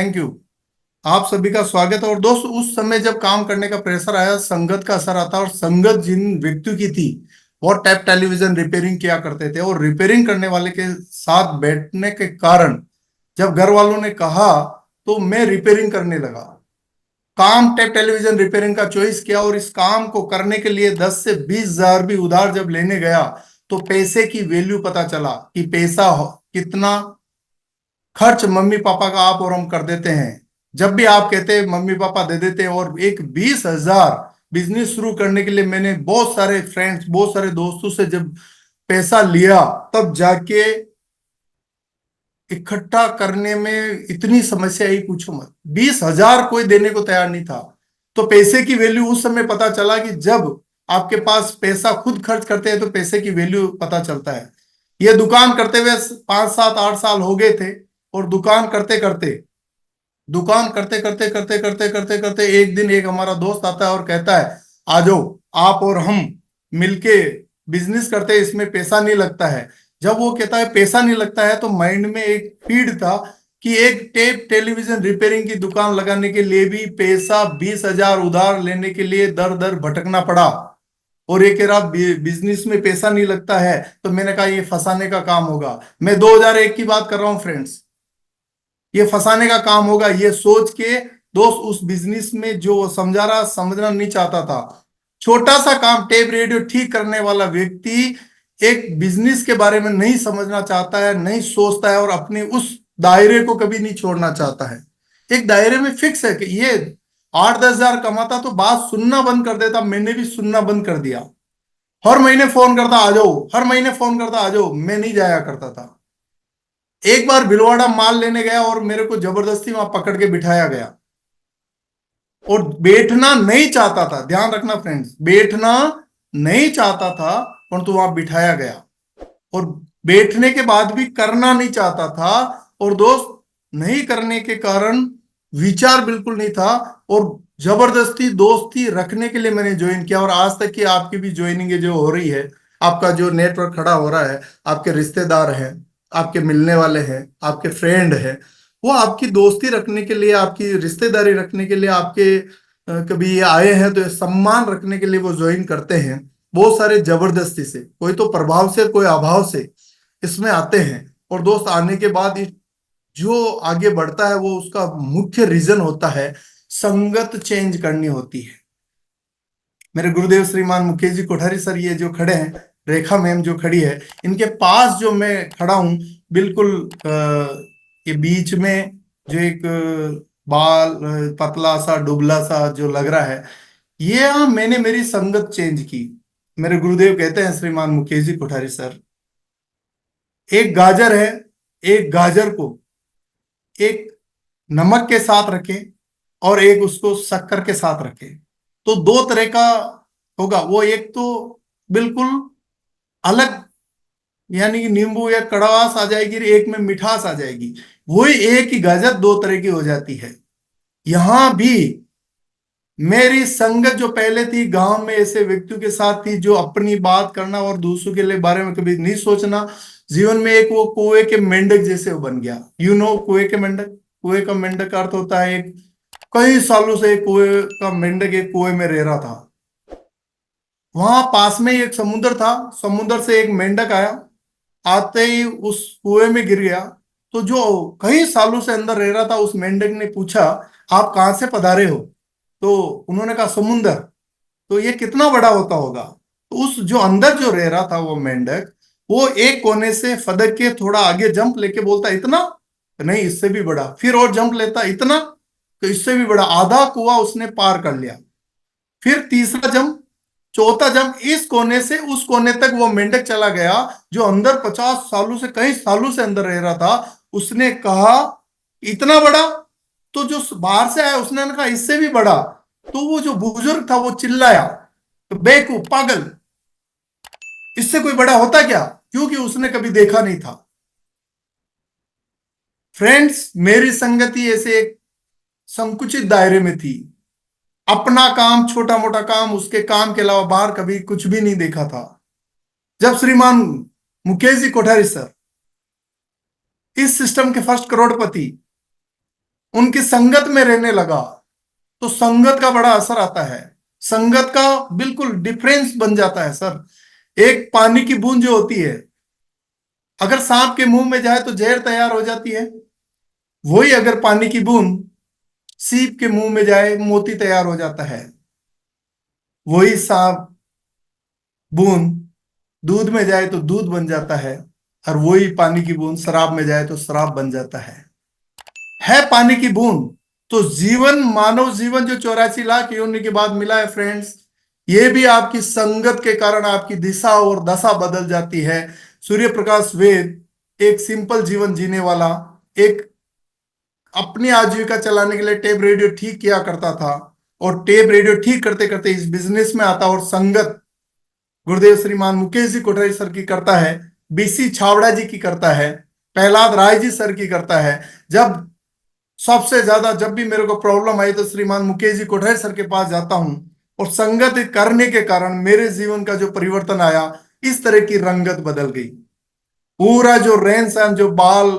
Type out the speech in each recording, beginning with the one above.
Thank you. आप सभी का स्वागत है। और दोस्त, उस समय जब काम करने का प्रेशर आया, संगत का असर आता, और संगत जिन व्यक्तियों की थी वो टैप टेलीविजन रिपेयरिंग किया करते थे, और रिपेयरिंग करने वाले के साथ बैठने के कारण जब घर वालों ने कहा तो मैं रिपेयरिंग करने लगा। काम टैप टेलीविजन रिपेयरिंग का चॉइस किया, और इस काम को करने के लिए 10 से 20 हजार भी उधार जब लेने गया तो पैसे की वैल्यू पता चला कि पैसा कितना खर्च मम्मी पापा का आप और हम कर देते हैं। जब भी आप कहते हैं मम्मी पापा दे देते हैं। और एक 20 हजार बिजनेस शुरू करने के लिए मैंने बहुत सारे फ्रेंड्स, बहुत सारे दोस्तों से जब पैसा लिया, तब जाके इकट्ठा करने में इतनी समस्या ही पूछो मत। 20 हजार कोई देने को तैयार नहीं था। तो पैसे की वैल्यू उस समय पता चला कि जब आपके पास पैसा खुद खर्च करते हैं तो पैसे की वैल्यू पता चलता है। ये दुकान करते हुए 5 7 8 साल हो गए थे। और दुकान करते करते एक दिन एक हमारा दोस्त आता है और कहता है, आ जाओ आप और हम मिलके बिजनेस करते हैं, इसमें पैसा नहीं लगता है। जब वो कहता है पैसा नहीं लगता है तो माइंड में एक फीड था कि एक टेप टेलीविजन रिपेयरिंग की दुकान लगाने के लिए भी पैसा 20 हजार उधार लेने के लिए दर दर भटकना पड़ा। और ये कह रहा बिजनेस में पैसा नहीं लगता है। तो मैंने कहा ये फंसाने का काम होगा। मैं 2001 की बात कर रहा हूं फ्रेंड्स। ये फंसाने का काम होगा, ये सोच के दोस्त उस बिजनेस में जो वो समझा रहा समझना नहीं चाहता था। छोटा सा काम टेप रेडियो ठीक करने वाला व्यक्ति एक बिजनेस के बारे में नहीं समझना चाहता है, नहीं सोचता है, और अपने उस दायरे को कभी नहीं छोड़ना चाहता है। एक दायरे में फिक्स है कि ये 8 10 हजार कमाता तो बात सुनना बंद कर देता। मैंने भी सुनना बंद कर दिया। हर महीने फोन करता आ जाओ, हर महीने फोन करता आ जाओ, मैं नहीं जाया करता था। एक बार भिलवाड़ा माल लेने गया और मेरे को जबरदस्ती वहां पकड़ के बिठाया गया। और बैठना नहीं चाहता था, ध्यान रखना फ्रेंड्स, बैठना नहीं चाहता था, परंतु वहां बिठाया गया। और बैठने के बाद भी करना नहीं चाहता था। और दोस्त, नहीं करने के कारण विचार बिल्कुल नहीं था। और जबरदस्ती दोस्ती रखने के लिए मैंने ज्वाइन किया। और आज तक की आपकी भी ज्वाइनिंग जो हो रही है, आपका जो नेटवर्क खड़ा हो रहा है, आपके रिश्तेदार हैं, आपके मिलने वाले हैं, आपके फ्रेंड हैं, वो आपकी दोस्ती रखने के लिए, आपकी रिश्तेदारी रखने के लिए, आपके कभी आए हैं तो सम्मान रखने के लिए वो ज्वाइन करते हैं। बहुत सारे जबरदस्ती से, कोई तो प्रभाव से, कोई अभाव से इसमें आते हैं। और दोस्त, आने के बाद जो आगे बढ़ता है वो उसका मुख्य रीजन होता है संगत चेंज करनी होती है। मेरे गुरुदेव श्रीमान मुकेश जी कोठारी सर, ये जो खड़े हैं, रेखा मैम जो खड़ी है, इनके पास जो मैं खड़ा हूं, बिल्कुल ये बीच में जो एक बाल पतला सा दुबला सा जो लग रहा है, ये मैंने मेरी संगत चेंज की। मेरे गुरुदेव कहते हैं श्रीमान मुकेश जी कोठारी सर, एक गाजर है, एक गाजर को एक नमक के साथ रखे और एक उसको शक्कर के साथ रखे तो दो तरह का होगा। वो एक तो बिल्कुल अलग, यानी कि नींबू या कड़वास आ जाएगी, एक में मिठास आ जाएगी। वही एक ही गाजर दो तरह की हो जाती है। यहां भी मेरी संगत जो पहले थी गांव में ऐसे व्यक्तियों के साथ थी जो अपनी बात करना और दूसरों के लिए बारे में कभी नहीं सोचना। जीवन में एक वो कुएं के मेंढक जैसे वो बन गया। कुएं के मेंढक, कुएं का मेंढक का अर्थ होता है एक कई सालों से एक कुएं का मेंढक एक कुएं में रह रहा था। वहां पास में ही एक समुद्र था। समुद्र से एक मेंढक आया, आते ही उस कुएं में गिर गया। तो जो कई सालों से अंदर रह रहा था, उस मेंढक ने पूछा, आप कहां से पधारे हो? तो उन्होंने कहा, समुंदर। तो ये कितना बड़ा होता होगा? तो उस जो अंदर जो रह रहा था वो मेंढक, वो एक कोने से फदक के थोड़ा आगे जंप लेके बोलता, इतना नहीं, इससे भी बड़ा। फिर और जंप लेता, इतना, तो इससे भी बड़ा। आधा कुआं उसने पार कर लिया। फिर तीसरा जंप, चौथा जंप, इस कोने से उस कोने तक वो मेंढक चला गया जो अंदर 50 सालों से, कई सालों से अंदर रह रहा था। उसने कहा, इतना बड़ा? तो जो बाहर से आया उसने कहा, इससे भी बड़ा। तो वो जो बुजुर्ग था वो चिल्लाया, तो बेवकूफ, पागल, इससे कोई बड़ा होता क्या? क्योंकि उसने कभी देखा नहीं था। फ्रेंड्स, मेरी संगति ऐसे एक संकुचित दायरे में थी। अपना काम, छोटा मोटा काम, उसके काम के अलावा बाहर कभी कुछ भी नहीं देखा था। जब श्रीमान मुकेश जी कोठारी सर, इस सिस्टम के फर्स्ट करोड़पति, उनकी संगत में रहने लगा, तो संगत का बड़ा असर आता है। संगत का बिल्कुल डिफरेंस बन जाता है सर। एक पानी की बूंद जो होती है, अगर सांप के मुंह में जाए तो जहर तैयार हो जाती है। वही अगर पानी की बूंद सीप के मुंह में जाए, मोती तैयार हो जाता है। वही सांप बूंद दूध में जाए तो दूध बन जाता है, और वही पानी की बूंद शराब में जाए तो शराब बन जाता है पानी की बूंद। तो जीवन, मानव जीवन जो 84 लाख योनि के बाद मिला है फ्रेंड्स, ये भी आपकी संगत के कारण आपकी दिशा और दशा बदल जाती है। सूर्य प्रकाश वेद एक सिंपल जीवन जीने वाला, एक अपनी आजीविका चलाने के लिए टेप रेडियो ठीक किया करता था, और टेप रेडियो ठीक करते करते इस बिजनेस में आता, और संगत गुरुदेव श्रीमान मुकेश जी कोठारी सर की करता है, बीसी छावड़ा जी की करता है, प्रहलाद राय जी सर की करता है। जब सबसे ज्यादा जब भी मेरे को प्रॉब्लम आई तो श्रीमान मुकेश जी कोठारी सर के पास जाता हूं, और संगत करने के कारण मेरे जीवन का जो परिवर्तन आया, इस तरह की रंगत बदल गई। पूरा जो रहन सहन, जो बाल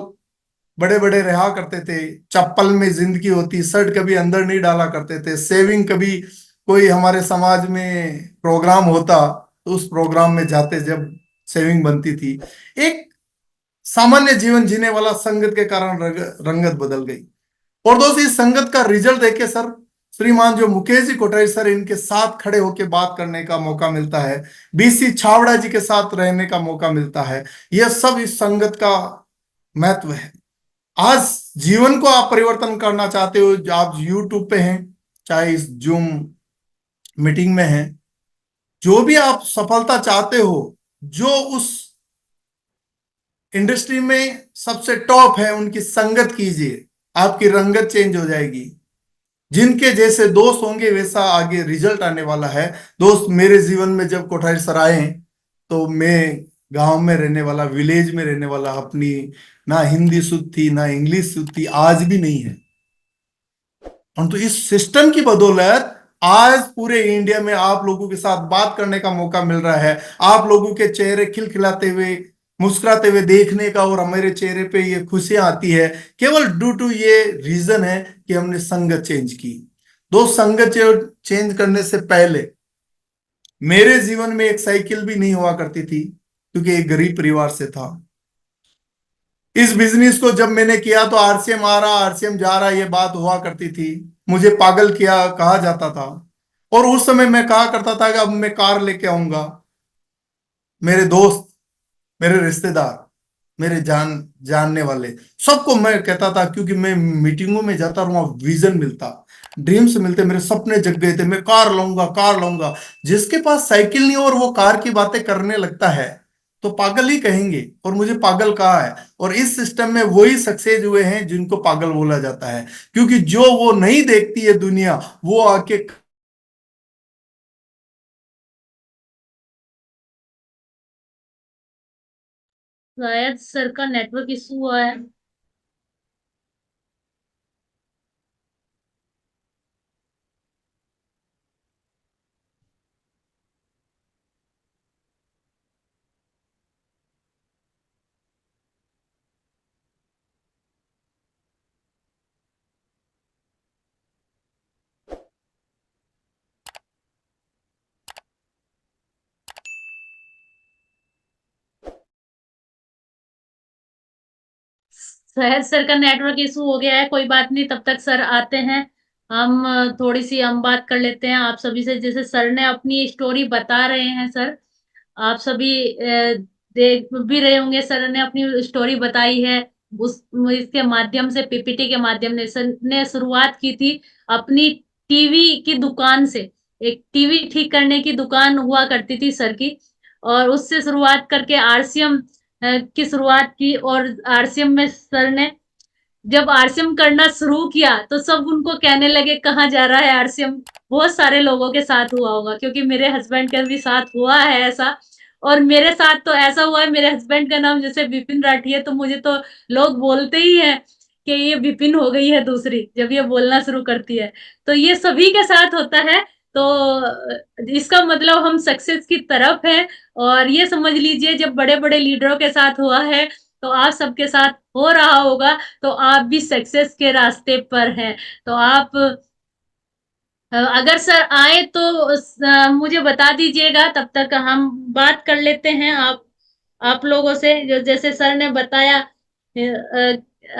बड़े बड़े रहा करते थे, चप्पल में जिंदगी होती, शर्ट कभी अंदर नहीं डाला करते थे, सेविंग कभी कोई हमारे समाज में प्रोग्राम होता तो उस प्रोग्राम में जाते जब सेविंग बनती थी। एक सामान्य जीवन जीने वाला संगत के कारण रंगत बदल गई। और दोस्त इस संगत का रिजल्ट देखे सर, श्रीमान जो मुकेश जी कोठारी सर, इनके साथ खड़े होकर बात करने का मौका मिलता है, बीसी छावड़ा जी के साथ रहने का मौका मिलता है, यह सब इस संगत का महत्व है। आज जीवन को आप परिवर्तन करना चाहते हो, आप यूट्यूब पे हैं, चाहे इस जूम मीटिंग में हैं, जो भी आप सफलता चाहते हो, जो उस इंडस्ट्री में सबसे टॉप है, उनकी संगत कीजिए, आपकी रंगत चेंज हो जाएगी। जिनके जैसे दोस्त होंगे वैसा आगे रिजल्ट आने वाला है। दोस्त मेरे जीवन में जब कोठारी सर आए, तो मैं गांव में रहने वाला, विलेज में रहने वाला, अपनी ना हिंदी शुद्ध थी ना इंग्लिश शुद्ध थी, आज भी नहीं है। परंतु इस सिस्टम की बदौलत आज पूरे इंडिया में आप लोगों के साथ बात करने का मौका मिल रहा है, आप लोगों के चेहरे खिलखिलाते हुए, मुस्कुराते हुए देखने का, और हमारे चेहरे पे ये खुशियां आती है, केवल ड्यू टू ये रीजन है कि हमने संगत चेंज की। दो संगत चेंज करने से पहले मेरे जीवन में एक साइकिल भी नहीं हुआ करती थी, क्योंकि एक गरीब परिवार से था। इस बिजनेस को जब मैंने किया तो आरसीएम आ रहा, आरसीएम जा रहा, ये बात हुआ करती थी, मुझे पागल किया कहा जाता था। और उस समय मैं कहा करता था कि अब मैं कार लेके आऊंगा। मेरे दोस्त, मेरे रिश्तेदार, मेरे जानने वाले, सबको मैं कहता था, क्योंकि मैं मीटिंगों में जाता और वहां विजन मिलता, ड्रीम्स मिलते, मेरे सपने जग गए थे, मैं कार लाऊंगा कार लाऊंगा। जिसके पास साइकिल नहीं हो और वो कार की बातें करने लगता है तो पागल ही कहेंगे, और मुझे पागल कहा है। और इस सिस्टम में वही सक्सेस हुए हैं जिनको पागल बोला जाता है, क्योंकि जो वो नहीं देखती है दुनिया, वो आके शायद सर का नेटवर्क इशू हुआ है। शायद सर का नेटवर्क इशू हो गया है, कोई बात नहीं, तब तक सर आते हैं। हम थोड़ी सी हम बात कर लेते हैं आप सभी से। जैसे सर ने अपनी स्टोरी बता रहे हैं सर, आप सभी देख भी रहे होंगे, सर ने अपनी स्टोरी बताई है। उस इसके माध्यम से, पीपीटी के माध्यम से सर ने शुरुआत की थी अपनी टीवी की दुकान से। एक टीवी ठीक करने की दुकान हुआ करती थी सर की, और उससे शुरुआत करके आरसीएम की शुरुआत की। और आरसीएम में सर ने जब आरसीएम करना शुरू किया तो सब उनको कहने लगे कहाँ जा रहा है आरसीएम। बहुत सारे लोगों के साथ हुआ होगा, क्योंकि मेरे हस्बैंड के भी साथ हुआ है ऐसा। और मेरे साथ तो ऐसा हुआ है, मेरे हस्बैंड का नाम जैसे विपिन राठी है, तो मुझे तो लोग बोलते ही हैं कि ये विपिन हो गई है दूसरी, जब ये बोलना शुरू करती है। तो ये सभी के साथ होता है। तो इसका मतलब हम सक्सेस की तरफ है। और ये समझ लीजिए, जब बड़े बड़े लीडरों के साथ हुआ है तो आप सबके साथ हो रहा होगा, तो आप भी सक्सेस के रास्ते पर हैं। तो आप अगर सर आए तो मुझे बता दीजिएगा, तब तक हम बात कर लेते हैं आप लोगों से। जो जैसे सर ने बताया,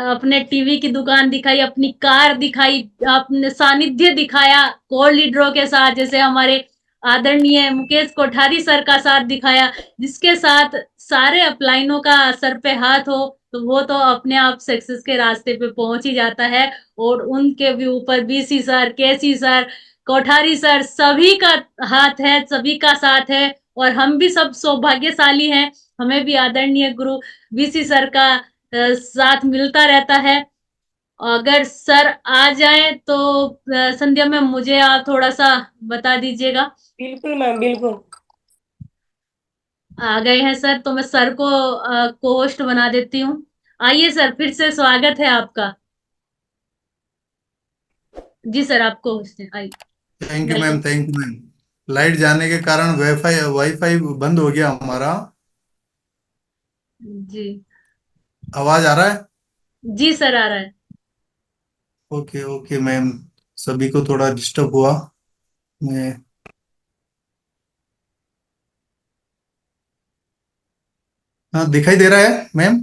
अपने टीवी की दुकान दिखाई, अपनी कार दिखाई, अपने सानिध्य दिखाया कोल लीडरों के साथ, जैसे हमारे आदरणीय मुकेश कोठारी सर का साथ दिखाया, जिसके साथ सारे अपलाइनों का सर पे हाथ हो, तो वो तो अपने आप सक्सेस के रास्ते पे पहुंच ही जाता है। और उनके भी ऊपर बीसी सर, केसी सर, कोठारी सर, सभी का हाथ है, सभी का साथ है। और हम भी सब सौभाग्यशाली हैं, हमें भी आदरणीय गुरु बीसी सर का साथ मिलता रहता है। अगर सर आ जाए तो संध्या में मुझे आप थोड़ा सा बता दीजिएगा। बिल्कुल मैम, बिल्कुल। आ गए हैं सर, तो मैं सर को को होस्ट बना देती हूँ। आइए सर, फिर से स्वागत है आपका। जी सर, आपको होस्ट है, आइए। Thank you ma'am, welcome. Thank you ma'am. Light जाने के कारण वाईफाई वाईफाई बंद हो गया हमारा। जी। आवाज आ रहा है? जी सर, आ रहा है। ओके ओके मैम, सभी को थोड़ा डिस्टर्ब हुआ। मैं हाँ, दिखाई दे रहा है मैम?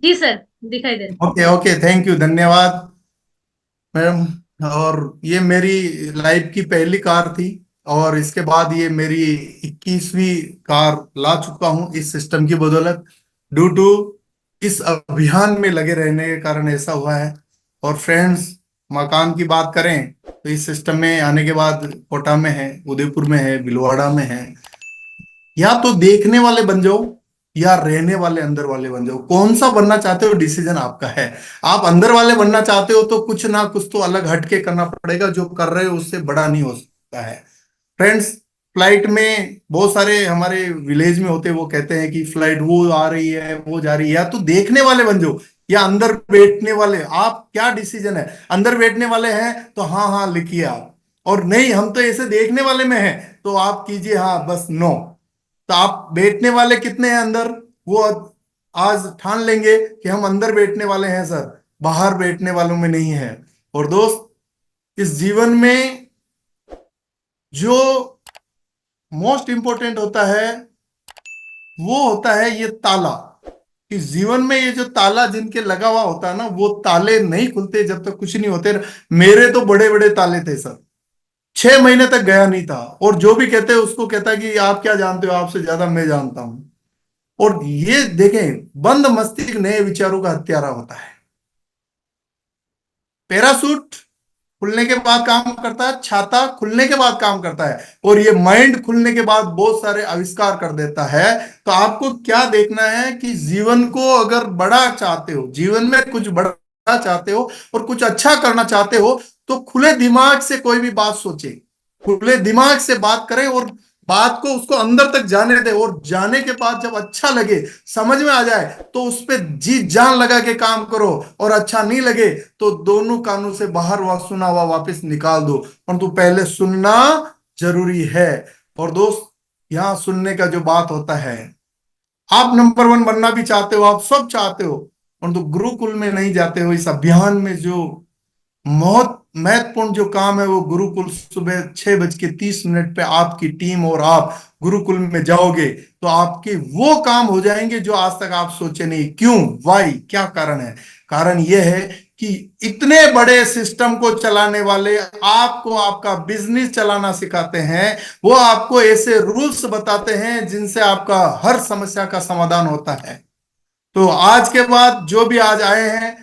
जी सर, दिखाई दे रहा ओके ओके, थैंक यू, धन्यवाद मैम। और ये मेरी लाइफ की पहली कार थी, और इसके बाद ये मेरी 21वीं कार ला चुका हूँ इस सिस्टम की बदौलत। ड्यू टू इस अभियान में लगे रहने के कारण ऐसा हुआ है। और फ्रेंड्स, मकान की बात करें तो इस सिस्टम में आने के बाद कोटा में है, उदयपुर में है, भीलवाड़ा में है। या तो देखने वाले बन जाओ, या रहने वाले अंदर वाले बन जाओ, कौन सा बनना चाहते हो डिसीजन आपका है। आप अंदर वाले बनना चाहते हो तो कुछ ना कुछ तो अलग हटके करना पड़ेगा, जो कर रहे हो उससे बड़ा नहीं हो सकता है। फ्रेंड्स, फ्लाइट में बहुत सारे हमारे विलेज में होते हैं, वो कहते हैं कि फ्लाइट वो आ रही है, वो जा रही है। या तो देखने वाले बन जाओ, या अंदर बैठने वाले। आप क्या डिसीजन है? अंदर बैठने वाले हैं तो हाँ हाँ लिखिए आप, और नहीं हम तो ऐसे देखने वाले में हैं तो आप कीजिए हाँ बस नो। तो आप बैठने वाले कितने हैं अंदर, वो आज ठान लेंगे कि हम अंदर बैठने वाले हैं सर, बाहर बैठने वालों में नहीं है। और दोस्त, इस जीवन में जो मोस्ट इंपॉर्टेंट होता है वो होता है ये ताला। इस जीवन में ये जो ताला जिनके लगा हुआ होता है ना, वो ताले नहीं खुलते जब तक कुछ नहीं होते। मेरे तो बड़े बड़े ताले थे सर, 6 महीने तक गया नहीं था। और जो भी कहते हैं उसको कहता है कि आप क्या जानते हो, आपसे ज्यादा मैं जानता हूं। और ये देखें, बंद मस्तिष्क नए विचारों का हत्यारा होता है। पैरासूट खुलने के बाद काम करता है, छाता खुलने के बाद काम करता है, और ये माइंड खुलने के बाद बहुत सारे आविष्कार कर देता है। तो आपको क्या देखना है कि जीवन को अगर बड़ा चाहते हो, जीवन में कुछ बड़ा चाहते हो और कुछ अच्छा करना चाहते हो, तो खुले दिमाग से कोई भी बात सोचे, खुले दिमाग से बात करें, और बात को उसको अंदर तक जाने दे। और जाने के बाद जब अच्छा लगे, समझ में आ जाए, तो उस पर जी जान लगा के काम करो। और अच्छा नहीं लगे तो दोनों कानों से बाहर हुआ सुना हुआ वापस निकाल दो, परंतु पहले सुनना जरूरी है। और दोस्त, यहां सुनने का जो बात होता है, आप नंबर वन बनना भी चाहते हो, आप सब चाहते हो, परंतु गुरुकुल में नहीं जाते हो। इस अभियान में जो बहुत महत्वपूर्ण जो काम है, वो गुरुकुल, सुबह 6:30 पे आपकी टीम और आप गुरुकुल में जाओगे तो आपके वो काम हो जाएंगे जो आज तक आप सोचे नहीं। क्यों? वाई, क्या कारण है? कारण यह है कि इतने बड़े सिस्टम को चलाने वाले आपको आपका बिजनेस चलाना सिखाते हैं। वो आपको ऐसे रूल्स बताते हैं जिनसे आपका हर समस्या का समाधान होता है। तो आज के बाद जो भी आज आए हैं,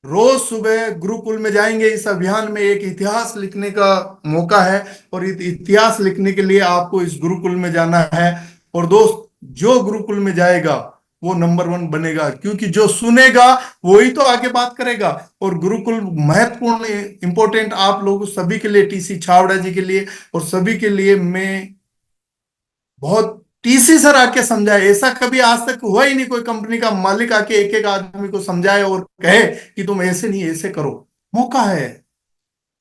रोज सुबह गुरुकुल में जाएंगे। इस अभियान में एक इतिहास लिखने का मौका है, और इस इतिहास लिखने के लिए आपको इस गुरुकुल में जाना है। और दोस्त, जो गुरुकुल में जाएगा वो नंबर वन बनेगा, क्योंकि जो सुनेगा वही तो आगे बात करेगा। और गुरुकुल महत्वपूर्ण, इंपॉर्टेंट आप लोग सभी के लिए, टीसी छावड़ा जी के लिए और सभी के लिए मैं बहुत, टीसी सर आके समझाए, ऐसा कभी आज तक हुआ ही नहीं। कोई कंपनी का मालिक आके एक एक आदमी को समझाए और कहे कि तुम ऐसे नहीं ऐसे करो। मौका है,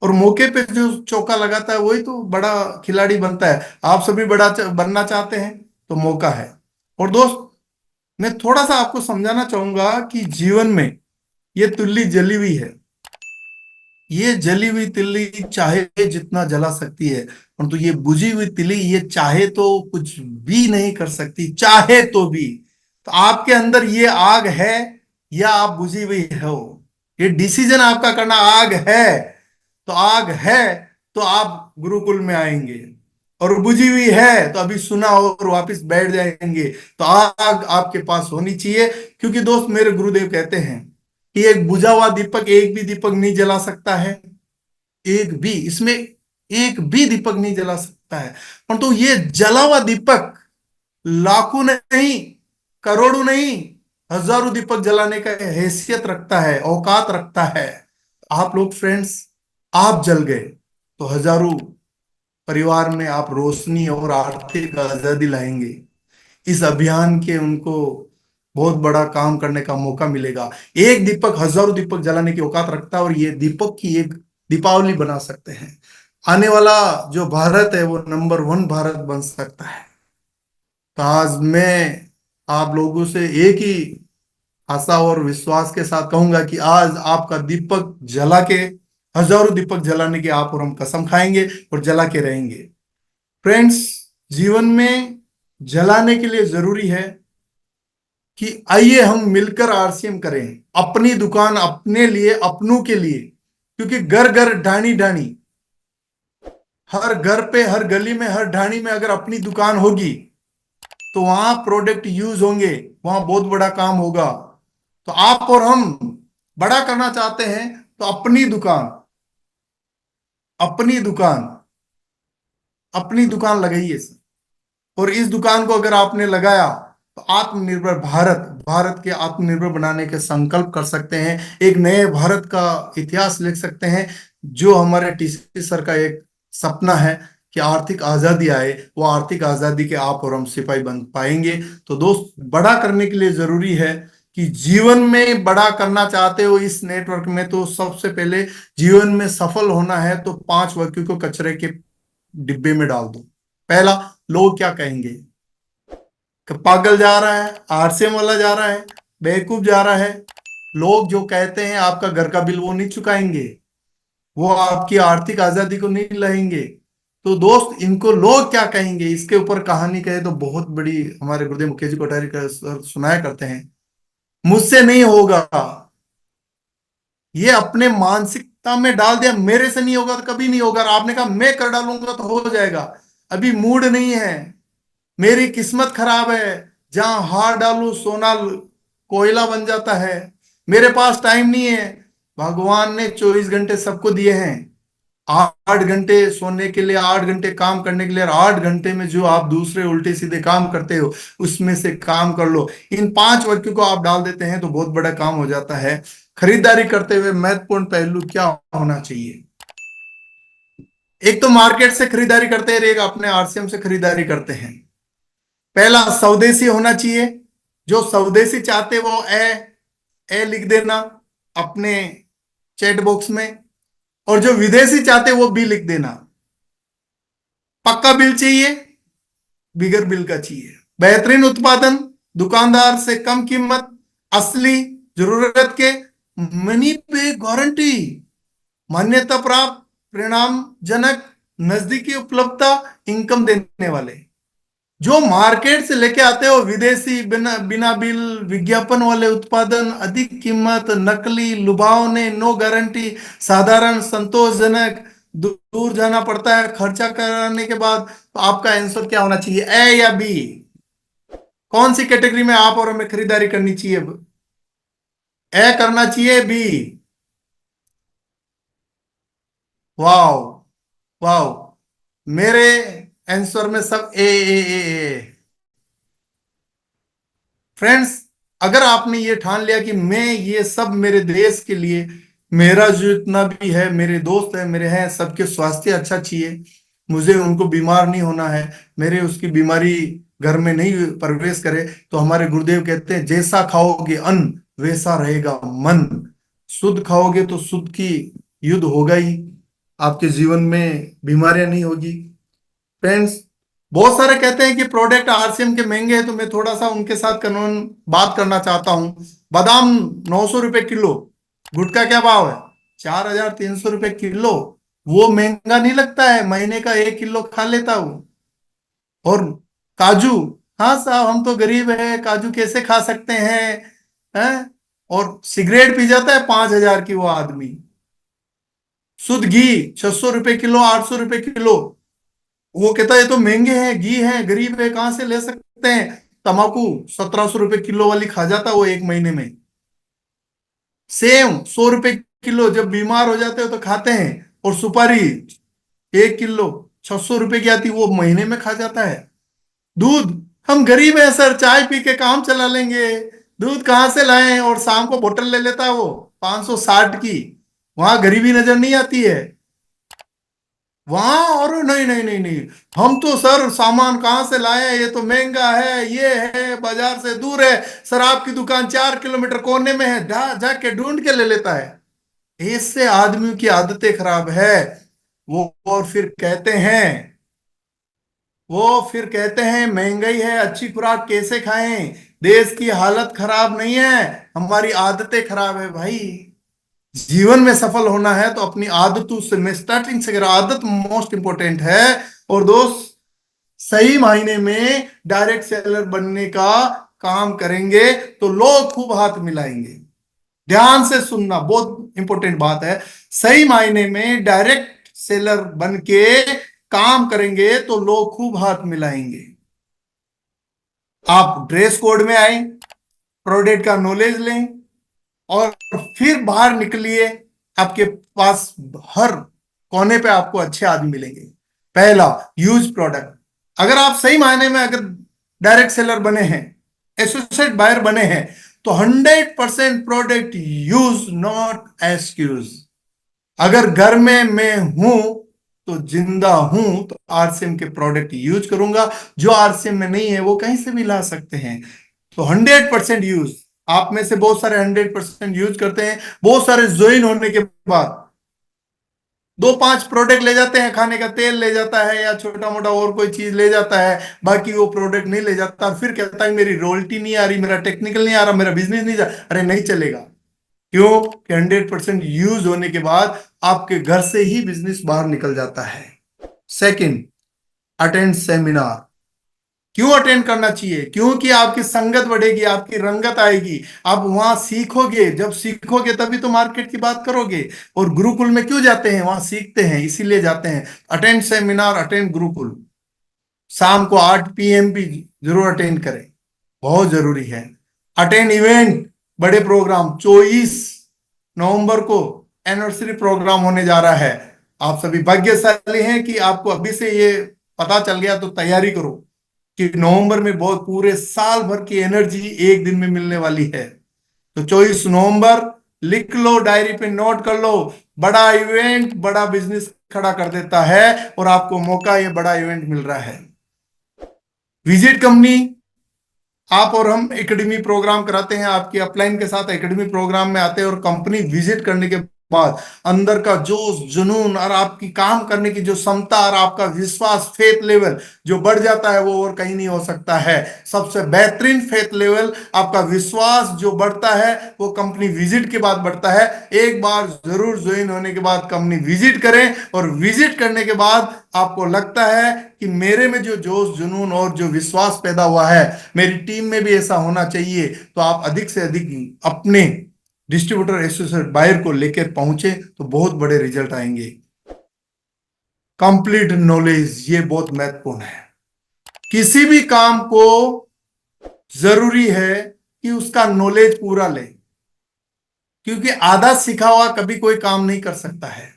और मौके पे जो चौका लगाता है वही तो बड़ा खिलाड़ी बनता है। आप सभी बड़ा बनना चाहते हैं तो मौका है। और दोस्त, मैं थोड़ा सा आपको समझाना चाहूंगा कि जीवन में ये तिल्ली जली हुई है। ये जली हुई तिल्ली चाहे जितना जला सकती है, परंतु ये बुझी हुई तिल्ली ये चाहे तो कुछ भी नहीं कर सकती, चाहे तो भी। तो आपके अंदर ये आग है या आप बुझी हुई हो, ये डिसीजन आपका करना। आग है तो आग है तो आप गुरुकुल में आएंगे, और बुझी हुई है तो अभी सुना और वापस बैठ जाएंगे। तो आग आपके पास होनी चाहिए, क्योंकि दोस्त मेरे गुरुदेव कहते हैं कि एक बुझा हुआ दीपक एक भी दीपक नहीं जला सकता है। एक भी इसमें एक भी दीपक नहीं जला सकता है, परंतु ये जला हुआ दीपक लाखों नहीं, करोड़ों नहीं, हजारों दीपक जलाने का हैसियत रखता है, औकात रखता है। आप लोग फ्रेंड्स, आप जल गए तो हजारों परिवार में आप रोशनी और आर्थिक आजादी लाएंगे। इस अभियान के उनको बहुत बड़ा काम करने का मौका मिलेगा। एक दीपक हजारों दीपक जलाने की औकात रखता है, और ये दीपक की एक दीपावली बना सकते हैं। आने वाला जो भारत है वो नंबर 1 भारत बन सकता है। तो आज मैं आप लोगों से एक ही आशा और विश्वास के साथ कहूंगा कि आज आपका दीपक जला के, हजारों दीपक जलाने की आप और हम कसम खाएंगे और जला के रहेंगे। फ्रेंड्स, जीवन में जलाने के लिए जरूरी है कि आइए हम मिलकर आरसीएम करें, अपनी दुकान अपने लिए, अपनों के लिए। क्योंकि घर घर ढाणी ढाणी, हर घर पे, हर गली में, हर ढाणी में अगर अपनी दुकान होगी तो वहां प्रोडक्ट यूज होंगे, वहां बहुत बड़ा काम होगा। तो आप और हम बड़ा करना चाहते हैं तो अपनी दुकान, अपनी दुकान, अपनी दुकान लगाइए। और इस दुकान को अगर आपने लगाया तो आत्मनिर्भर भारत, भारत के आत्मनिर्भर बनाने के संकल्प कर सकते हैं। एक नए भारत का इतिहास लिख सकते हैं, जो हमारे टीसी सर का एक सपना है कि आर्थिक आजादी आए। वो आर्थिक आजादी के आप और हम सिपाही बन पाएंगे। तो दोस्त, बड़ा करने के लिए जरूरी है कि जीवन में बड़ा करना चाहते हो इस नेटवर्क में, तो सबसे पहले जीवन में सफल होना है तो 5 वाक्यों को कचरे के डिब्बे में डाल दो। पहला, लोग क्या कहेंगे, कि पागल जा रहा है, आरसीएम वाला जा रहा है, बेवकूफ जा रहा है। लोग जो कहते हैं आपका घर का बिल वो नहीं चुकाएंगे, वो आपकी आर्थिक आजादी को नहीं लाएंगे। तो दोस्त, इनको लोग क्या कहेंगे इसके ऊपर कहानी कहे तो बहुत बड़ी, हमारे गुरुदेव मुकेश जी कोठारी का सर सुनाया करते हैं, मुझसे नहीं होगा। ये अपने मानसिकता में डाल दिया, मेरे से नहीं होगा तो कभी नहीं होगा। और आपने कहा मैं कर डालूंगा तो हो जाएगा, अभी मूड नहीं है, मेरी किस्मत खराब है, जहां हार डालू सोना कोयला बन जाता है, मेरे पास टाइम नहीं है। भगवान ने 24 घंटे सबको दिए हैं, 8 घंटे सोने के लिए, 8 घंटे काम करने के लिए, और 8 घंटे में जो आप दूसरे उल्टे सीधे काम करते हो उसमें से काम कर लो। इन 5 वाक्यों को आप डाल देते हैं तो बहुत बड़ा काम हो जाता है। खरीदारी करते हुए महत्वपूर्ण पहलू क्या होना चाहिए? एक तो मार्केट से खरीदारी करते हैं, एक अपने आरसीएम से खरीदारी करते हैं। पहला, स्वदेशी होना चाहिए। जो स्वदेशी चाहते वो ए लिख देना अपने चैट बॉक्स में, और जो विदेशी चाहते वो बी लिख देना। पक्का बिल चाहिए, बिगर बिल का चाहिए। बेहतरीन उत्पादन, दुकानदार से कम कीमत, असली, जरूरत के, मनी पे गारंटी, मान्यता प्राप्त, परिणामजनक, नजदीकी उपलब्धता, इनकम देने वाले। जो मार्केट से लेके आते हो विदेशी, बिना बिना बिल, विज्ञापन वाले उत्पादन, अधिक कीमत, नकली, लुभावने, नो गारंटी, साधारण, संतोषजनक, दूर जाना पड़ता है खर्चा कराने के बाद। तो आपका आंसर क्या होना चाहिए, ए या बी? कौन सी कैटेगरी में आप और हमें खरीदारी करनी चाहिए? ए करना चाहिए, बी? वाओ, वाओ, मेरे आंसर में सब ए। फ्रेंड्स, अगर आपने ये ठान लिया कि मैं ये सब मेरे देश के लिए, मेरा जो इतना भी है, मेरे दोस्त है, मेरे हैं, सबके स्वास्थ्य अच्छा चाहिए, मुझे उनको बीमार नहीं होना है, मेरे उसकी बीमारी घर में नहीं प्रवेश करे, तो हमारे गुरुदेव कहते हैं जैसा खाओगे अन्न वैसा रहेगा मन। शुद्ध खाओगे तो शुद्ध की युद्ध होगा ही, आपके जीवन में बीमारियां नहीं होगी। फ्रेंड्स, बहुत सारे कहते हैं कि प्रोडक्ट आरसीएम के महंगे हैं, तो मैं थोड़ा सा उनके साथ कानून बात करना चाहता हूँ। बादाम 900 रुपए किलो, गुटखा क्या भाव है? 4300 रुपए किलो। वो महंगा नहीं लगता है, महीने का 1 किलो खा लेता हूँ। और काजू, हाँ साहब हम तो गरीब है, काजू कैसे खा सकते हैं? और सिगरेट पी जाता है 5,000 की वो आदमी। शुद्ध घी 600 रुपए किलो, 800 रुपए किलो। वो कहता है ये तो महंगे हैं, घी है, गरीब है, कहां से ले सकते हैं? तम्बाकू 1700 रुपए किलो वाली खा जाता है वो एक महीने में। सेव 100 रुपए किलो, जब बीमार हो जाते हो तो खाते हैं। और सुपारी 1 किलो 600 रुपए की आती, वो महीने में खा जाता है। दूध, हम गरीब हैं सर, चाय पी के काम चला लेंगे, दूध कहाँ से लाएं? और शाम को बोतल ले लेता है वो 560 की। वहां गरीबी नजर नहीं आती है वहां। और नहीं नहीं नहीं नहीं, हम तो सर सामान कहाँ से लाए, ये तो महंगा है, ये है, बाजार से दूर है, शराब की दुकान 4 किलोमीटर कोने में है, जाके ढूंढ के ले लेता है। इससे आदमी की आदतें खराब है। वो और फिर कहते हैं महंगाई है, अच्छी खुराक कैसे खाएं? देश की हालत खराब नहीं है, हमारी आदतें खराब है भाई। जीवन में सफल होना है तो अपनी आदतों से, मैं स्टार्टिंग से कह रहा हूं, आदत मोस्ट इंपॉर्टेंट है। और दोस्त, सही मायने में डायरेक्ट सेलर बनने का काम करेंगे तो लोग खूब हाथ मिलाएंगे। ध्यान से सुनना, बहुत इंपॉर्टेंट बात है। सही मायने में डायरेक्ट सेलर बन के काम करेंगे तो लोग खूब हाथ मिलाएंगे। आप ड्रेस कोड में आए, प्रोडक्ट का नॉलेज लें, और फिर बाहर निकलिए। आपके पास हर कोने पे आपको अच्छे आदमी मिलेंगे। पहला, यूज प्रोडक्ट। अगर आप सही मायने में अगर डायरेक्ट सेलर बने हैं, एसोसिएट बायर बने हैं, तो 100% प्रोडक्ट यूज, नॉट एक्सक्यूज। अगर घर में मैं हूं तो जिंदा हूं तो आरसीएम के प्रोडक्ट यूज करूंगा। जो आरसीएम में नहीं है वो कहीं से भी ला सकते हैं। तो 100% यूज। आप में से बहुत सारे 100% यूज करते हैं। बहुत सारे ज्वाइन होने के बाद 2-5 प्रोडक्ट ले जाते हैं, खाने का तेल ले जाता है या छोटा मोटा और कोई चीज ले जाता है, बाकी वो प्रोडक्ट नहीं ले जाता, और फिर कहता है मेरी रॉयल्टी नहीं आ रही, मेरा टेक्निकल नहीं आ रहा, मेरा बिजनेस नहीं जा। अरे नहीं चलेगा। क्यों? कि 100% यूज होने के बाद आपके घर से ही बिजनेस बाहर निकल जाता है। Second, attend seminar. क्यों अटेंड करना चाहिए? क्योंकि आपकी संगत बढ़ेगी, आपकी रंगत आएगी, आप वहां सीखोगे। जब सीखोगे तभी तो मार्केट की बात करोगे। और गुरुकुल में क्यों जाते हैं? वहां सीखते हैं, इसीलिए जाते हैं। Attend seminar, attend Gurukul. शाम को 8 PM भी जरूर अटेंड करें, बहुत जरूरी है। अटेंड इवेंट, बड़े प्रोग्राम। 24 नवंबर को एनिवर्सरी प्रोग्राम होने जा रहा है। आप सभी भाग्यशाली हैं कि आपको अभी से ये पता चल गया, तो तैयारी करो कि नवंबर में बहुत पूरे साल भर की एनर्जी एक दिन में मिलने वाली है। तो 24 नवंबर, लिख लो, डायरी पे नोट कर लो। बड़ा इवेंट बड़ा बिजनेस खड़ा कर देता है, और आपको मौका, ये बड़ा इवेंट मिल रहा है। विजिट कंपनी, आप और हम एकेडमी प्रोग्राम कराते हैं, आपकी अपलाइन के साथ एकेडमी प्रोग्राम में आते हैं, और कंपनी विजिट करने के बाद अंदर का जोश, जुनून, और आपकी काम करने की जो क्षमता, और आपका विश्वास, फेथ लेवल जो बढ़ जाता है, वो और कहीं नहीं हो सकता है। सबसे बेहतरीन फेथ लेवल, आपका विश्वास जो बढ़ता है, वो कंपनी विजिट के बाद बढ़ता है। एक बार जरूर ज्वाइन होने के बाद कंपनी विजिट करें, और विजिट करने के बाद आपको लगता है कि मेरे में जो जोश, जुनून और जो विश्वास पैदा हुआ है, मेरी टीम में भी ऐसा होना चाहिए, तो आप अधिक से अधिक अपने डिस्ट्रीब्यूटर, एसोसिएट बायर को लेकर पहुंचे तो बहुत बड़े रिजल्ट आएंगे। कंप्लीट नॉलेज, ये बहुत महत्वपूर्ण है। किसी भी काम को जरूरी है कि उसका नॉलेज पूरा ले, क्योंकि आधा सीखा हुआ कभी कोई काम नहीं कर सकता है।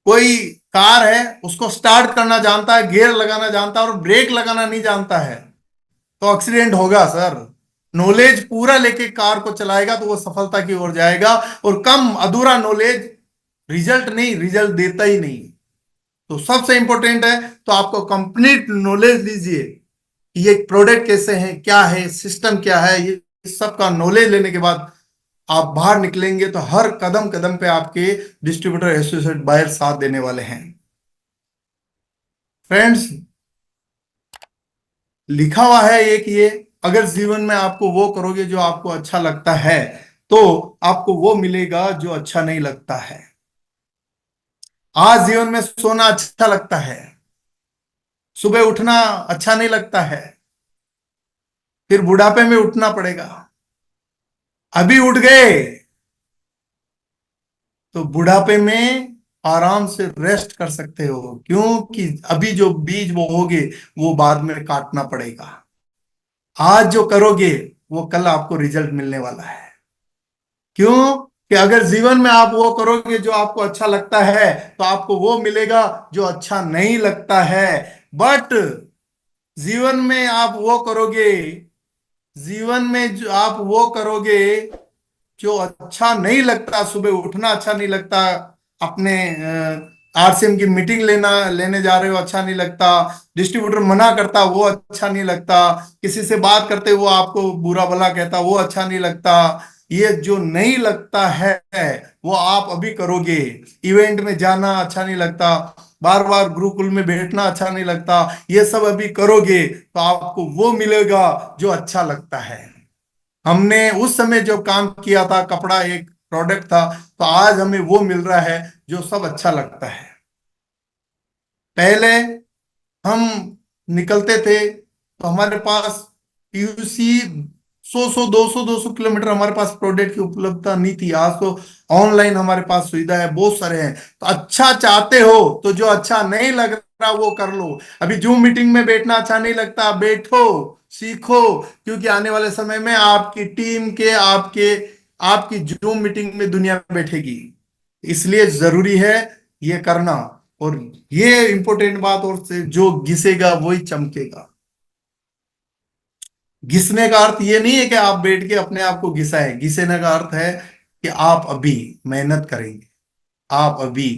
कोई कार है, उसको स्टार्ट करना जानता है, गियर लगाना जानता है, और ब्रेक लगाना नहीं जानता है, तो एक्सीडेंट होगा सर। नॉलेज पूरा लेके कार को चलाएगा तो वो सफलता की ओर जाएगा। और कम अधूरा नॉलेज रिजल्ट नहीं, रिजल्ट देता ही नहीं। तो सबसे इंपॉर्टेंट है, तो आपको कंप्लीट नॉलेज लीजिए कि ये प्रोडक्ट कैसे हैं, क्या है, सिस्टम क्या है। ये सब का नॉलेज लेने के बाद आप बाहर निकलेंगे तो हर कदम कदम पे आपके डिस्ट्रीब्यूटर, एसोसिएट बायर साथ देने वाले हैं। फ्रेंड्स, लिखा हुआ है एक ये, अगर जीवन में आपको वो करोगे जो आपको अच्छा लगता है तो आपको वो मिलेगा जो अच्छा नहीं लगता है। आज जीवन में सोना अच्छा लगता है, सुबह उठना अच्छा नहीं लगता है, फिर बुढ़ापे में उठना पड़ेगा। अभी उठ गए तो बुढ़ापे में आराम से रेस्ट कर सकते हो, क्योंकि अभी जो बीज बोओगे वो बाद में काटना पड़ेगा। आज जो करोगे वो कल आपको रिजल्ट मिलने वाला है। क्यों? कि अगर जीवन में आप वो करोगे जो आपको अच्छा लगता है तो आपको वो मिलेगा जो अच्छा नहीं लगता है। बट जीवन में आप वो करोगे, जीवन में जो आप वो करोगे जो अच्छा नहीं लगता, सुबह उठना अच्छा नहीं लगता, अपने आरसीएम की मीटिंग लेने जा रहे हो अच्छा नहीं लगता, डिस्ट्रीब्यूटर मना करता वो अच्छा नहीं लगता, किसी से बात करते वो आपको बुरा भला कहता वो अच्छा नहीं लगता। ये जो नहीं लगता है वो आप अभी करोगे। इवेंट में जाना अच्छा नहीं लगता, बार बार गुरुकुल में बैठना अच्छा नहीं लगता, ये सब अभी करोगे तो आपको वो मिलेगा जो अच्छा लगता है। हमने उस समय जो काम किया था, कपड़ा एक प्रोडक्ट था, तो आज हमें वो मिल रहा है जो सब अच्छा लगता है। पहले हम निकलते थे तो हमारे पास पीयूसी 100 100 200 किलोमीटर हमारे पास प्रोडक्ट की उपलब्धता नहीं थी। आज तो ऑनलाइन हमारे पास सुविधा है, बहुत सारे हैं। तो अच्छा चाहते हो तो जो अच्छा नहीं लग रहा वो कर लो। अभी जूम मीटिंग में बैठना अच्छा नहीं लगता, बैठो, सीखो, क्योंकि आने वाले समय में आपकी टीम के आपके आपकी जूम मीटिंग में दुनिया बैठेगी। इसलिए जरूरी है ये करना। और ये इंपॉर्टेंट बात, और से जो घिसेगा वही चमकेगा। घिसने का अर्थ ये नहीं है कि आप बैठ के अपने आप को घिसाएं। घिसने का अर्थ है कि आप अभी मेहनत करेंगे, आप अभी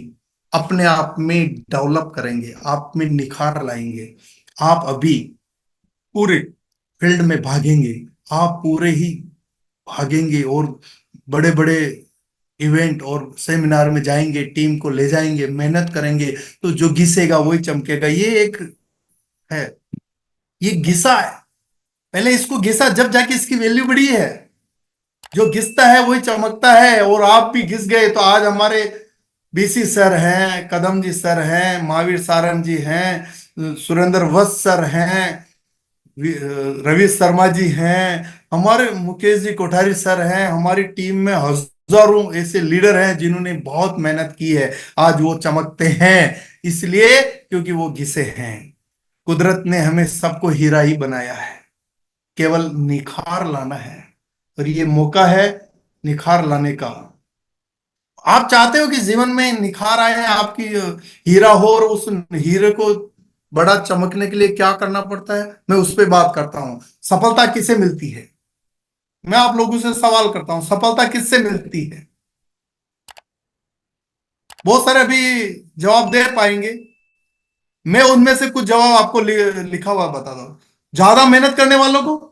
अपने आप में डेवलप करेंगे, आप में निखार लाएंगे, आप अभी पूरे फील्ड में भागेंगे, आप पूरे ही भागेंगे और बड़े बड़े इवेंट और सेमिनार में जाएंगे, टीम को ले जाएंगे, मेहनत करेंगे। तो जो घिसेगा वही चमकेगा, ये एक है। ये घिसा है, पहले इसको घिसा जब जाके इसकी वैल्यू बढ़ी है। जो घिसता है वही चमकता है। और आप भी घिस गए तो आज हमारे बीसी सर हैं, कदम जी सर हैं, महावीर सारंग जी हैं, सुरेंद्र वत्स सर हैं, रवि शर्मा जी हैं, हमारे मुकेश जी कोठारी सर हैं। हमारी टीम में हजारों ऐसे लीडर हैं जिन्होंने बहुत मेहनत की है, आज वो चमकते हैं। इसलिए क्योंकि वो घिसे हैं। कुदरत ने हमें सबको हीरा ही बनाया है, केवल निखार लाना है। और ये मौका है निखार लाने का। आप चाहते हो कि जीवन में निखार आए, आपकी हीरा हो, और उस हीरे को बड़ा चमकने के लिए क्या करना पड़ता है, मैं उस पर बात करता हूं। सफलता किससे मिलती है? मैं आप लोगों से सवाल करता हूं, सफलता किससे मिलती है? बहुत सारे अभी जवाब दे पाएंगे। मैं उनमें से कुछ जवाब आपको लिखा हुआ बताता हूं। ज्यादा मेहनत करने वालों को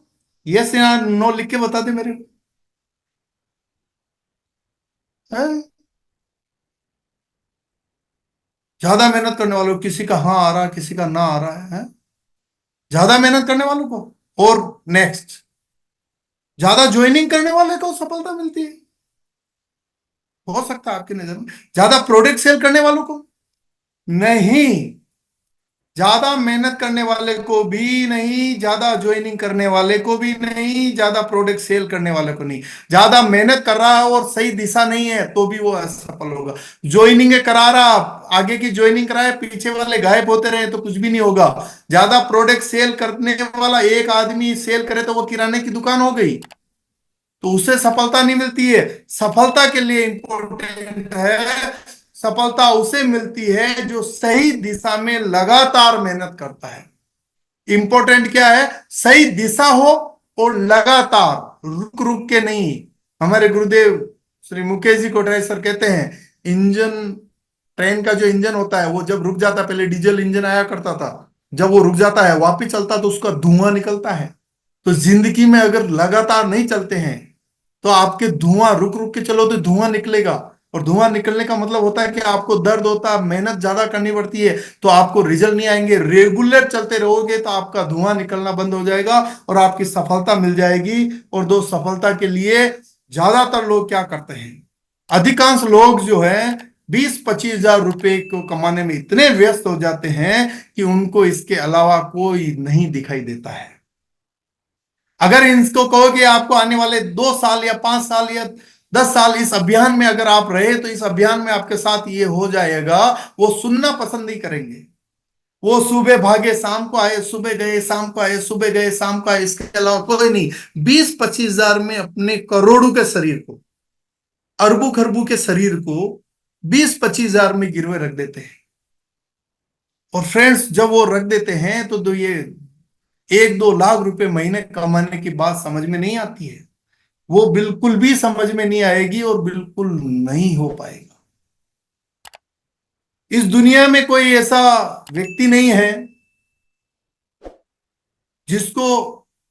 यस या नो लिख के बता दे मेरे को। हैं? ज्यादा मेहनत करने वालों को, किसी का हाँ आ रहा है, किसी का ना आ रहा है? ज्यादा मेहनत करने वालों को। और नेक्स्ट, ज्यादा ज्वाइनिंग करने वाले को सफलता मिलती है। हो सकता है आपकी नजर में ज्यादा प्रोडक्ट सेल करने वालों को नहीं, ज्यादा मेहनत करने वाले को भी नहीं, ज्यादा ज्वाइनिंग करने वाले को भी नहीं, ज्यादा प्रोडक्ट सेल करने वाले को नहीं। ज्यादा मेहनत कर रहा है और सही दिशा नहीं है तो भी वो असफल होगा। ज्वाइनिंग करा रहा, आगे की ज्वाइनिंग कराए, पीछे वाले गायब होते रहे तो कुछ भी नहीं होगा। ज्यादा प्रोडक्ट सेल करने वाला एक आदमी सेल करे तो वो किराने की दुकान हो गई, तो उसे सफलता नहीं मिलती है। सफलता के लिए इंपॉर्टेंट है, सफलता उसे मिलती है जो सही दिशा में लगातार मेहनत करता है। इंपॉर्टेंट क्या है? सही दिशा हो और लगातार, रुक रुक के नहीं। हमारे गुरुदेव श्री मुकेश जी कोठारी सर कहते हैं, इंजन, ट्रेन का जो इंजन होता है वो जब रुक जाता है, पहले डीजल इंजन आया करता था, जब वो रुक जाता है वापिस चलता तो उसका धुआं निकलता है। तो जिंदगी में अगर लगातार नहीं चलते हैं तो आपके धुआं, रुक रुक के चलो तो धुआं निकलेगा। और धुआं निकलने का मतलब होता है कि आपको दर्द होता है, मेहनत ज्यादा करनी पड़ती है, तो आपको रिजल्ट नहीं आएंगे। रेगुलर चलते रहोगे तो आपका धुआं निकलना बंद हो जाएगा और आपकी सफलता मिल जाएगी। और दोस्त, सफलता के लिए ज्यादातर लोग क्या करते हैं, अधिकांश लोग जो है 20-25 हजार रुपए को कमाने में इतने व्यस्त हो जाते हैं कि उनको इसके अलावा कोई नहीं दिखाई देता है। अगर इनको कहो कि आपको आने वाले 2 साल या 5 साल या 10 साल इस अभियान में अगर आप रहे तो इस अभियान में आपके साथ ये हो जाएगा, वो सुनना पसंद नहीं करेंगे। वो सुबह भागे शाम को आए, सुबह गए शाम को आए, सुबह गए शाम को आए, इसके अलावा कोई नहीं। 20-25 हजार में अपने करोड़ों के शरीर को, अरबों खरबों के शरीर को 20-25 हजार में गिरवे रख देते हैं। और फ्रेंड्स, जब वो रख देते हैं तो ये 1-2 लाख रुपए महीने कमाने की बात समझ में नहीं आती है। वो बिल्कुल भी समझ में नहीं आएगी और बिल्कुल नहीं हो पाएगा। इस दुनिया में कोई ऐसा व्यक्ति नहीं है जिसको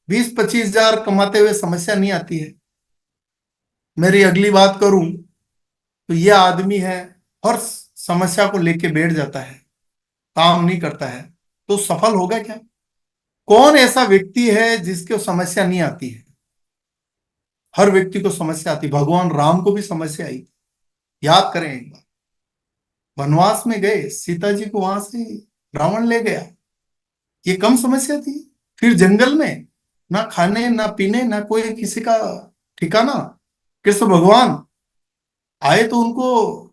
20-25 हजार कमाते हुए समस्या नहीं आती है। मेरी अगली बात करूं तो यह आदमी है, हर समस्या को लेके बैठ जाता है, काम नहीं करता है, तो सफल होगा क्या? कौन ऐसा व्यक्ति है जिसको समस्या नहीं आती है? हर व्यक्ति को समस्या आती। भगवान राम को भी समस्या आई। याद करें एक बार, वनवास में गए, सीता जी को वहां से रावण ले गया, ये कम समस्या थी? फिर जंगल में ना खाने ना पीने ना कोई किसी का ठिकाना, कृष्ण भगवान आए तो उनको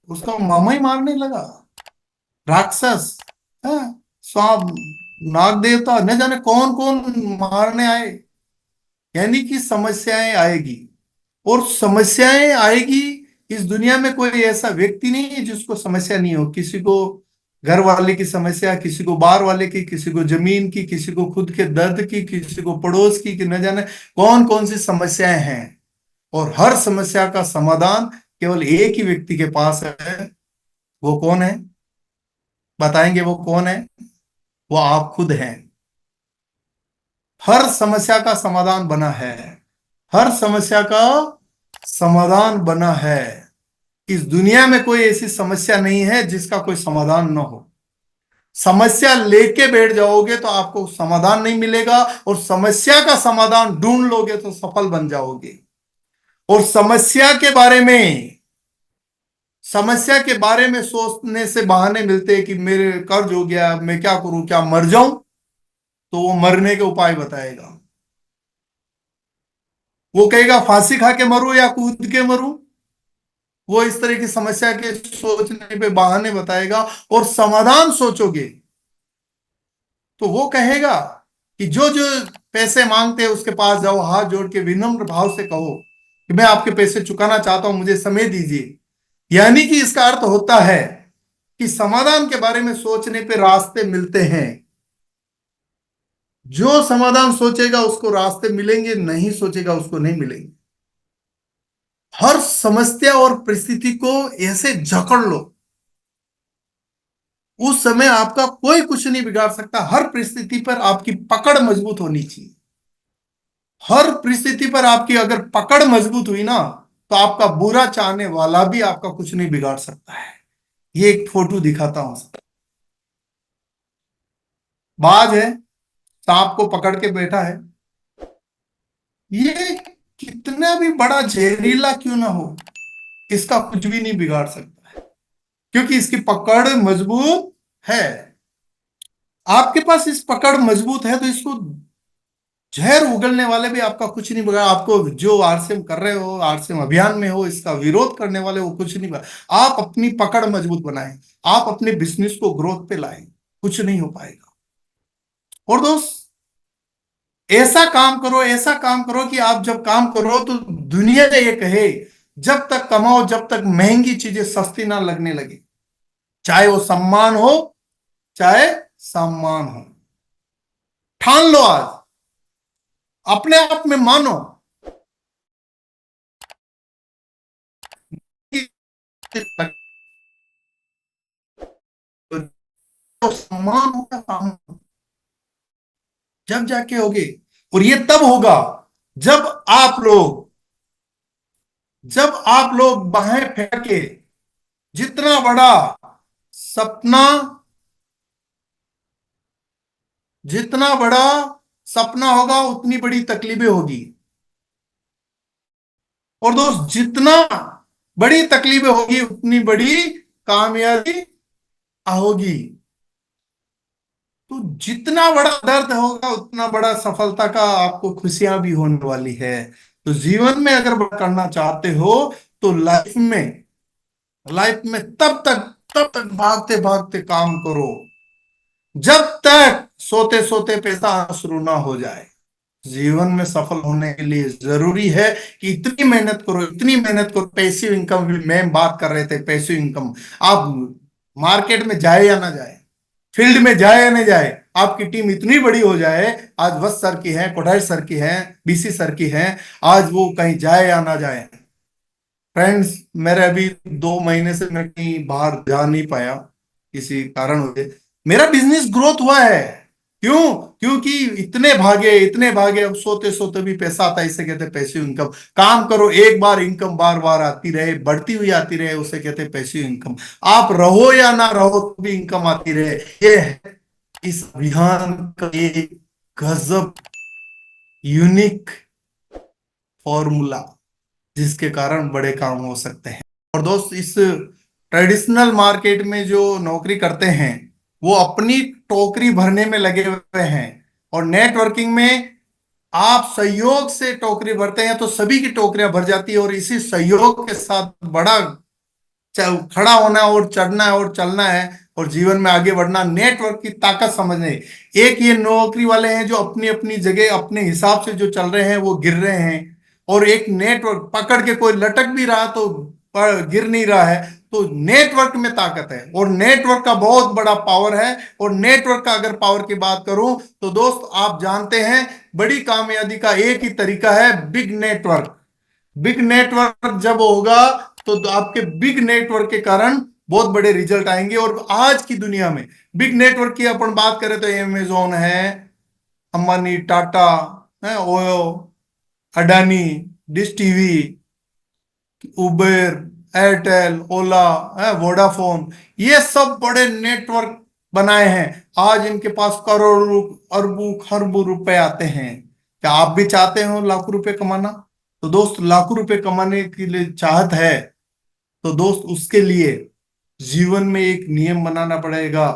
उसका मामा ही मारने लगा, राक्षस, हाँ, सांप, नाग देवता, न जाने कौन कौन मारने आए। यानी कि समस्याएं आएगी, और समस्याएं आएगी। इस दुनिया में कोई ऐसा व्यक्ति नहीं है जिसको समस्या नहीं हो। किसी को घर वाले की समस्या, किसी को बाहर वाले की, किसी को जमीन की, किसी को खुद के दर्द की, किसी को पड़ोस की, कि न जाने कौन कौन सी समस्याएं हैं। और हर समस्या का समाधान केवल एक ही व्यक्ति के पास है। वो कौन है? बताएंगे वो कौन है? वो आप खुद हैं। हर समस्या का समाधान बना है, हर समस्या का समाधान बना है। इस दुनिया में कोई ऐसी समस्या नहीं है जिसका कोई समाधान न हो। समस्या लेके बैठ जाओगे तो आपको समाधान नहीं मिलेगा, और समस्या का समाधान ढूंढ लोगे तो सफल बन जाओगे। और समस्या के बारे में सोचने से बहाने मिलते हैं कि मेरे कर्ज हो गया, मैं क्या करूं, क्या मर जाऊं? तो वो मरने के उपाय बताएगा। वो कहेगा फांसी खा के मरूं या कूद के मरूं। वो इस तरह की समस्या के सोचने पे बहाने बताएगा। और समाधान सोचोगे तो वो कहेगा कि जो जो पैसे मांगते हैं उसके पास जाओ, हाथ जोड़ के विनम्र भाव से कहो कि मैं आपके पैसे चुकाना चाहता हूं, मुझे समय दीजिए। यानी कि इसका अर्थ होता है कि समाधान के बारे में सोचने पे रास्ते मिलते हैं। जो समाधान सोचेगा उसको रास्ते मिलेंगे, नहीं सोचेगा उसको नहीं मिलेंगे। हर समस्या और परिस्थिति को ऐसे जकड़ लो, उस समय आपका कोई कुछ नहीं बिगाड़ सकता। हर परिस्थिति पर आपकी पकड़ मजबूत होनी चाहिए। हर परिस्थिति पर आपकी अगर पकड़ मजबूत हुई ना, तो आपका बुरा चाहने वाला भी आपका कुछ नहीं बिगाड़ सकता है। ये एक फोटो दिखाता हूं। बाज है, सांप को पकड़ के बैठा है। ये कितना भी बड़ा जहरीला क्यों ना हो, इसका कुछ भी नहीं बिगाड़ सकता है, क्योंकि इसकी पकड़ मजबूत है। आपके पास इस पकड़ मजबूत है तो इसको जहर उगलने वाले भी आपका कुछ नहीं बिगाड़। आपको जो आरसीएम कर रहे हो, आरसीएम अभियान में हो, इसका विरोध करने वाले वो कुछ नहीं बिगाड़। आप अपनी पकड़ मजबूत बनाएं, आप अपने बिजनेस को ग्रोथ पे लाएं, कुछ नहीं हो पाएगा। और दोस्त, ऐसा काम करो, ऐसा काम करो कि आप जब काम करो तो दुनिया ये कहे, जब तक कमाओ जब तक महंगी चीजें सस्ती ना लगने लगे, चाहे वो सम्मान हो चाहे सम्मान हो। ठान लो आज, अपने आप में मानो कि तो सम्मान होगा सामने, जब जाके होगे। और ये तब होगा जब आप लोग बाहें फैला के जितना बड़ा सपना जितना बड़ा सपना होगा उतनी बड़ी तकलीफें होगी। और दोस्त, जितना बड़ी तकलीफें होगी उतनी बड़ी कामयाबी होगी। तो जितना बड़ा दर्द होगा उतना बड़ा सफलता का आपको खुशियां भी होने वाली है। तो जीवन में अगर बड़ा करना चाहते हो तो लाइफ में तब तक भागते भागते काम करो जब तक सोते सोते पैसा आना शुरू ना हो जाए। जीवन में सफल होने के लिए जरूरी है कि इतनी मेहनत करो, इतनी मेहनत करो। पैसिव इनकम, मैम बात कर रहे थे पैसिव इनकम। आप मार्केट में जाए या ना जाए, फील्ड में जाए या नहीं जाए, आपकी टीम इतनी बड़ी हो जाए, आज वत्स सर की है, कोठारी सर की है, बीसी सर की है, आज वो कहीं जाए या ना जाए। फ्रेंड्स, मेरे अभी 2 महीने से मैं कहीं बाहर जा नहीं पाया किसी कारण वजह। मेरा बिजनेस ग्रोथ हुआ है। क्यों? क्योंकि इतने भागे, अब सोते सोते भी पैसा आता है। इसे कहते हैं पैसिव इनकम। काम करो, एक बार इनकम बार बार आती रहे, बढ़ती हुई आती रहे, उसे कहते हैं पैसिव इनकम। आप रहो या ना रहो तो भी इनकम आती रहे। ये है इस अभियान का एक गजब यूनिक फॉर्मूला, जिसके कारण बड़े काम हो सकते हैं। और दोस्त, इस ट्रेडिशनल मार्केट में जो नौकरी करते हैं वो अपनी टोकरी भरने में लगे हुए हैं। और नेटवर्किंग में आप सहयोग से टोकरी भरते हैं तो सभी की टोकरियां भर जाती है। और इसी सहयोग के साथ बड़ा खड़ा होना और चढ़ना है और चलना है और जीवन में आगे बढ़ना। नेटवर्क की ताकत समझने। एक ये नौकरी वाले हैं जो अपनी अपनी जगह अपने हिसाब से जो चल रहे हैं वो गिर रहे हैं। और एक नेटवर्क पकड़ के कोई लटक भी रहा तो गिर नहीं रहा है। तो नेटवर्क में ताकत है और नेटवर्क का बहुत बड़ा पावर है। और नेटवर्क का अगर पावर की बात करूं तो दोस्त, आप जानते हैं बड़ी कामयाबी का एक ही तरीका है, बिग नेटवर्क। बिग नेटवर्क जब होगा तो आपके बिग नेटवर्क के कारण बहुत बड़े रिजल्ट आएंगे। और आज की दुनिया में बिग नेटवर्क की अपन बात करें तो अमेजोन है, अंबानी, टाटा है, OYO, Adani, Dish TV, Uber, Airtel, Ola है, वोडाफोन, ये सब बड़े नेटवर्क बनाए हैं। आज इनके पास करोड़ों अरबों खरबों रुपए आते हैं। क्या आप भी चाहते हो लाखों रुपए कमाना? तो दोस्त, लाखों रुपए कमाने के लिए चाहत है तो दोस्त उसके लिए जीवन में एक नियम बनाना पड़ेगा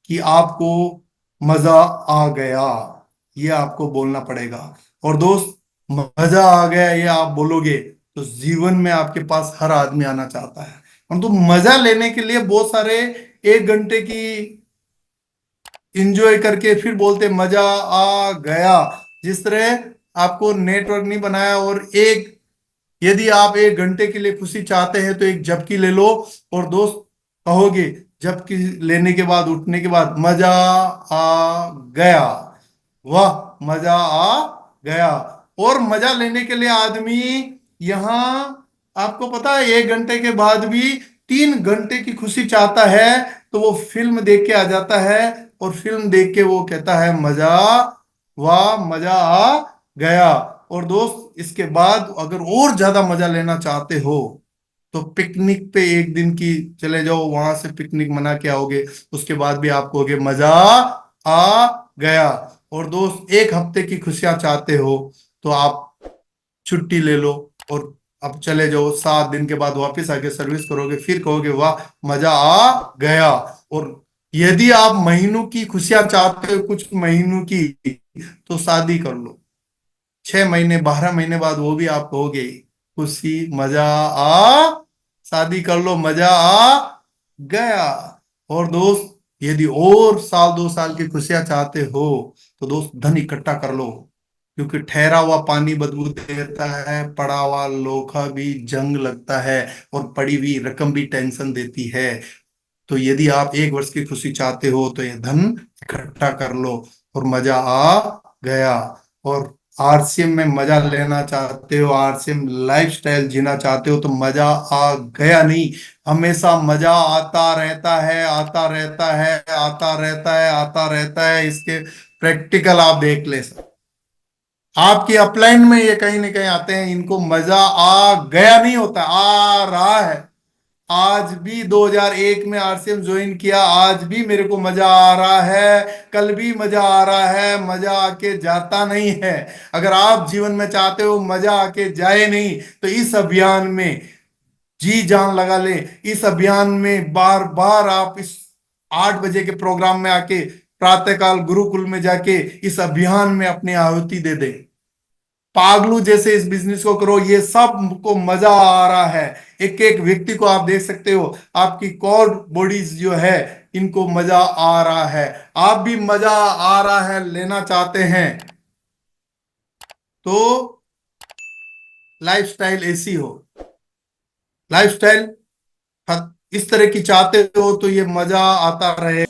कि आपको मजा आ गया, ये आपको बोलना पड़ेगा। और दोस्त, मजा आ गया ये आप बोलोगे तो जीवन में आपके पास हर आदमी आना चाहता है। परंतु मजा लेने के लिए बहुत सारे 1 घंटे की इंजॉय करके फिर बोलते मजा आ गया। जिस तरह आपको नेटवर्क नहीं बनाया। और यदि आप 1 घंटे के लिए खुशी चाहते हैं तो एक झपकी ले लो। और दोस्त, कहोगे झपकी लेने के बाद, उठने के बाद, मजा आ गया, वाह मजा आ गया। और मजा लेने के लिए आदमी यहां, आपको पता है, 1 घंटे के बाद भी 3 घंटे की खुशी चाहता है तो वो फिल्म देख के आ जाता है। और फिल्म देख के वो कहता है मजा, वाह मजा आ गया। और दोस्त, इसके बाद अगर और ज्यादा मजा लेना चाहते हो तो पिकनिक पे 1 दिन की चले जाओ, वहां से पिकनिक मना के आओगे, उसके बाद भी आपको होगे मजा आ गया। और दोस्त, 1 हफ्ते की खुशियां चाहते हो तो आप छुट्टी ले लो और अब चले जाओ। 7 दिन के बाद वापस आके सर्विस करोगे, फिर कहोगे वाह मजा आ गया। और यदि आप महीनों की खुशियां चाहते हो, कुछ महीनों की, तो शादी कर लो। 6 महीने 12 महीने बाद वो भी आप कहोगे खुशी मजा आ, शादी कर लो मजा आ गया। और दोस्त, यदि और साल 2 साल की खुशियां चाहते हो तो दोस्त धन इकट्ठा कर लो। क्योंकि ठहरा हुआ पानी बदबू देता है, पड़ा हुआ लोखा भी जंग लगता है, और पड़ी हुई रकम भी टेंशन देती है। तो यदि आप 1 वर्ष की खुशी चाहते हो तो ये धन इकट्ठा कर लो और मजा आ गया। और आरसीएम में मजा लेना चाहते हो, आरसीएम लाइफस्टाइल जीना चाहते हो तो मजा आ गया नहीं, हमेशा मजा आता रहता है, आता रहता है, आता रहता है, आता रहता है। इसके प्रैक्टिकल आप देख ले सर, आपकी अपलाइन में ये कहीं ना कहीं आते हैं, इनको मजा आ गया नहीं होता, आ रहा है, आज भी 2001 में आरसीएम ज्वाइन किया, आज भी मेरे को मजा आ रहा है, कल भी मजा आ रहा है, मजा आके जाता नहीं है। अगर आप जीवन में चाहते हो मजा आके जाए नहीं, तो इस अभियान में जी जान लगा ले। इस अभियान में बार बार आप इस 8 बजे के प्रोग्राम में आके प्रातःकाल गुरुकुल में जाके इस अभियान में अपनी आहुति दे दे। पागलू जैसे इस बिजनेस को करो, ये सबको मजा आ रहा है। एक एक व्यक्ति को आप देख सकते हो, आपकी कोर बॉडीज जो है इनको मजा आ रहा है। आप भी मजा आ रहा है लेना चाहते हैं तो लाइफस्टाइल ऐसी हो, लाइफस्टाइल इस तरह की चाहते हो तो ये मजा आता रहे।